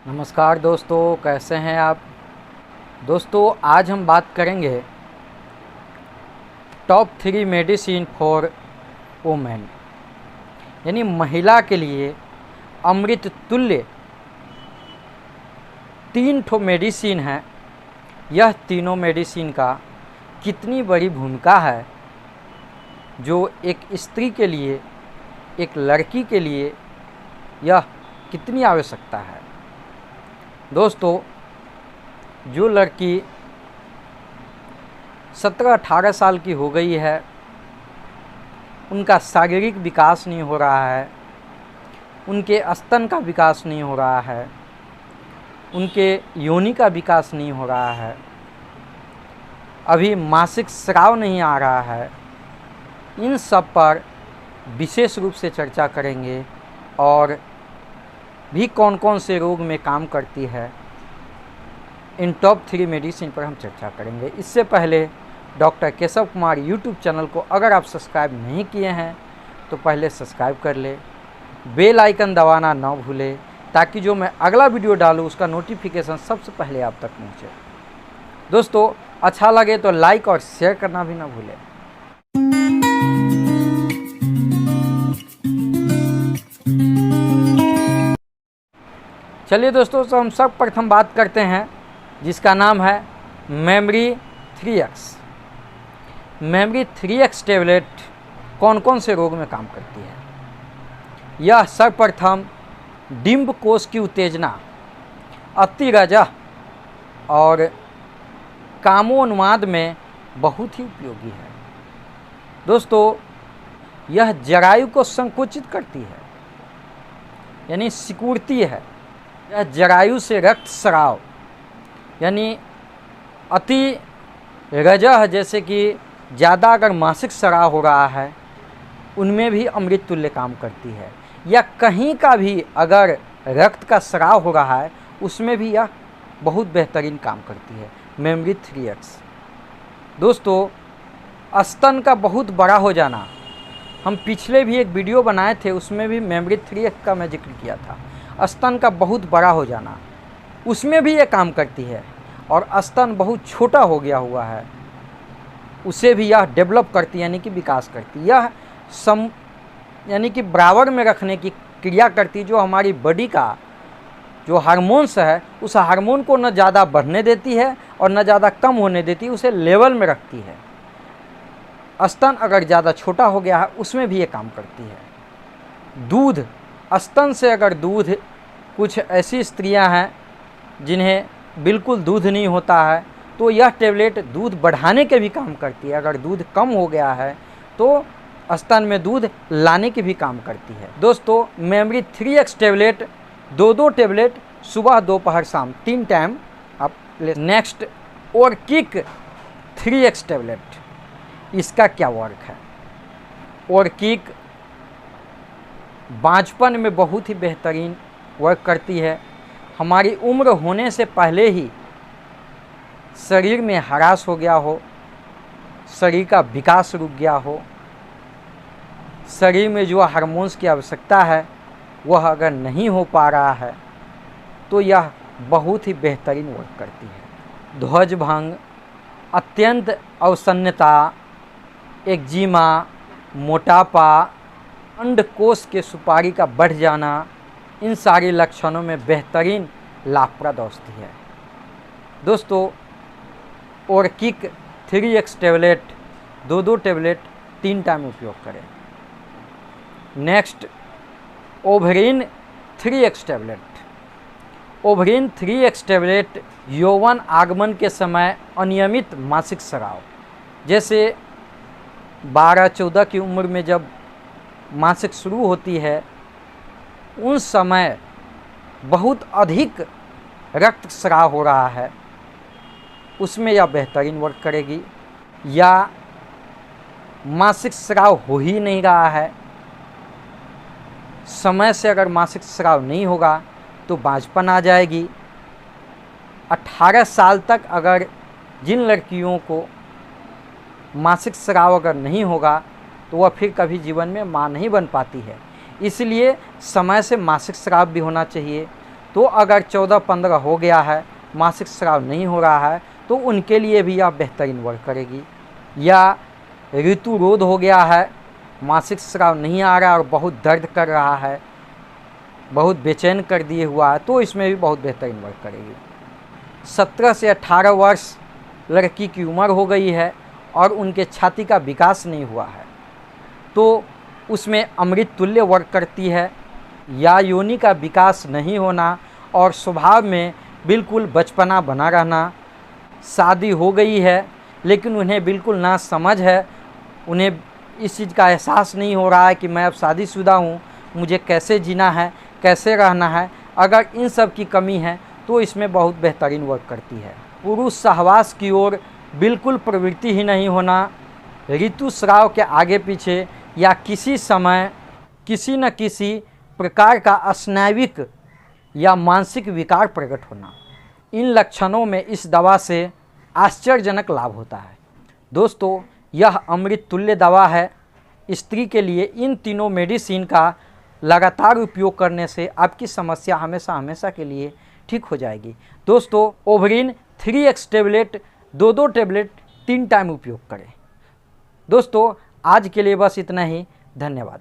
नमस्कार दोस्तों, कैसे हैं आप। दोस्तों, आज हम बात करेंगे टॉप 3 मेडिसिन फॉर वुमेन, यानी महिला के लिए अमृत तुल्य 3 ठो मेडिसिन है। यह तीनों मेडिसिन का कितनी बड़ी भूमिका है, जो एक स्त्री के लिए, एक लड़की के लिए यह कितनी आवश्यकता है। दोस्तों, जो लड़की 17-18 साल की हो गई है, उनका शारीरिक विकास नहीं हो रहा है, उनके स्तन का विकास नहीं हो रहा है, उनके योनि का विकास नहीं हो रहा है, अभी मासिक स्राव नहीं आ रहा है, इन सब पर विशेष रूप से चर्चा करेंगे और भी कौन कौन से रोग में काम करती है, इन टॉप 3 मेडिसिन पर हम चर्चा करेंगे। इससे पहले doctor Keshav Kumar YouTube channel को अगर आप सब्सक्राइब नहीं किए हैं तो पहले सब्सक्राइब कर ले, बेल आइकन दबाना ना भूले, ताकि जो मैं अगला वीडियो डालूँ उसका नोटिफिकेशन सबसे पहले आप तक पहुँचे। दोस्तों, अच्छा लगे तो लाइक और शेयर करना भी ना भूलें। चलिए दोस्तों, तो हम सब प्रथम बात करते हैं जिसका नाम है memory 3X। Memory 3X tablet कौन कौन से रोग में काम करती है। यह सर्वप्रथम डिंब कोश की उत्तेजना, अतिरजह और कामोन्माद में बहुत ही उपयोगी है। दोस्तों, यह जरायु को संकुचित करती है, यानी सिकुड़ती है। यह जरायु से रक्त स्राव, यानी अति रजह, जैसे कि ज़्यादा अगर मासिक स्राव हो रहा है, उनमें भी अमृत तुल्य काम करती है। या कहीं का भी अगर रक्त का स्राव हो रहा है, उसमें भी यह बहुत बेहतरीन काम करती है, मेमरी 3X। दोस्तों, स्तन का बहुत बड़ा हो जाना, हम पिछले भी एक वीडियो बनाए थे, उसमें भी मेमरी 3X का मैं जिक्र किया था। स्तन का बहुत बड़ा हो जाना, उसमें भी ये काम करती है। और स्तन बहुत छोटा हो गया हुआ है, उसे भी यह डेवलप करती है, यानी कि विकास करती है। यह यानी कि बराबर में रखने की क्रिया करती है। जो हमारी बॉडी का जो हार्मोन्स है, उस हार्मोन को न ज़्यादा बढ़ने देती है और न ज़्यादा कम होने देती है, उसे लेवल में रखती है। स्तन अगर ज़्यादा छोटा हो गया है, उसमें भी ये काम करती है। दूध, स्तन से अगर दूध, कुछ ऐसी स्त्रियां हैं जिन्हें बिल्कुल दूध नहीं होता है, तो यह टेबलेट दूध बढ़ाने के भी काम करती है। अगर दूध कम हो गया है तो स्तन में दूध लाने की भी काम करती है। दोस्तों, मेमरी 3X टेबलेट 2-2 टेबलेट सुबह, दोपहर, शाम 3 टाइम आप ले। नेक्स्ट, ऑर्किक 3X टेबलेट, इसका क्या वर्क है। ऑर्किक बांझपन में बहुत ही बेहतरीन वर्क करती है। हमारी उम्र होने से पहले ही शरीर में हरास हो गया हो, शरीर का विकास रुक गया हो, शरीर में जो हार्मोन्स की आवश्यकता है वह अगर नहीं हो पा रहा है, तो यह बहुत ही बेहतरीन वर्क करती है। ध्वजभंग, अत्यंत अवसन्नता, एक्जिमा, मोटापा, अंडकोश के सुपारी का बढ़ जाना, इन सारे लक्षणों में बेहतरीन लाभप्रद औषधि है। दोस्तों, ऑर्किक 3X टेबलेट 2-2 टेबलेट 3 टाइम उपयोग करें। Next, ovarian 3X tablet. Ovarian 3X tablet यौवन आगमन के समय अनियमित मासिक स्राव, जैसे 12-14 की उम्र में जब मासिक शुरू होती है, उन समय बहुत अधिक रक्त स्राव हो रहा है, उसमें यह बेहतरीन वर्क करेगी। या मासिक स्राव हो ही नहीं रहा है, समय से अगर मासिक स्राव नहीं होगा तो बांझपन आ जाएगी। 18 साल तक अगर जिन लड़कियों को मासिक स्राव अगर नहीं होगा तो वह फिर कभी जीवन में माँ नहीं बन पाती है। इसलिए समय से मासिक स्राव भी होना चाहिए, तो अगर 14-15 हो गया है, मासिक स्राव नहीं हो रहा है, तो उनके लिए भी यह बेहतरीन वर्क करेगी। या ऋतुरोध हो गया है, मासिक स्राव नहीं आ रहा और बहुत दर्द कर रहा है, बहुत बेचैन कर दिए हुआ है, तो इसमें भी बहुत बेहतरीन वर्क करेगी। 17 से 18 वर्ष लड़की की उम्र हो गई है और उनके छाती का विकास नहीं हुआ है, तो उसमें अमृत तुल्य वर्क करती है। या योनि का विकास नहीं होना और स्वभाव में बिल्कुल बचपना बना रहना, शादी हो गई है लेकिन उन्हें बिल्कुल ना समझ है, उन्हें इस चीज़ का एहसास नहीं हो रहा है कि मैं अब शादीशुदा हूँ, मुझे कैसे जीना है, कैसे रहना है। अगर इन सब की कमी है तो इसमें बहुत बेहतरीन वर्क करती है। पुरुष सहवास की ओर बिल्कुल प्रवृत्ति ही नहीं होना, ऋतुस्राव के आगे पीछे या किसी समय किसी न किसी प्रकार का स्नायुविक या मानसिक विकार प्रकट होना, इन लक्षणों में इस दवा से आश्चर्यजनक लाभ होता है। दोस्तों, यह अमृत तुल्य दवा है। स्त्री के लिए इन तीनों मेडिसिन का लगातार उपयोग करने से आपकी समस्या हमेशा हमेशा के लिए ठीक हो जाएगी। दोस्तों, ovarian 3x tablet 2-2 tablet 3 time उपयोग करें। दोस्तों, आज के लिए बस इतना ही। धन्यवाद।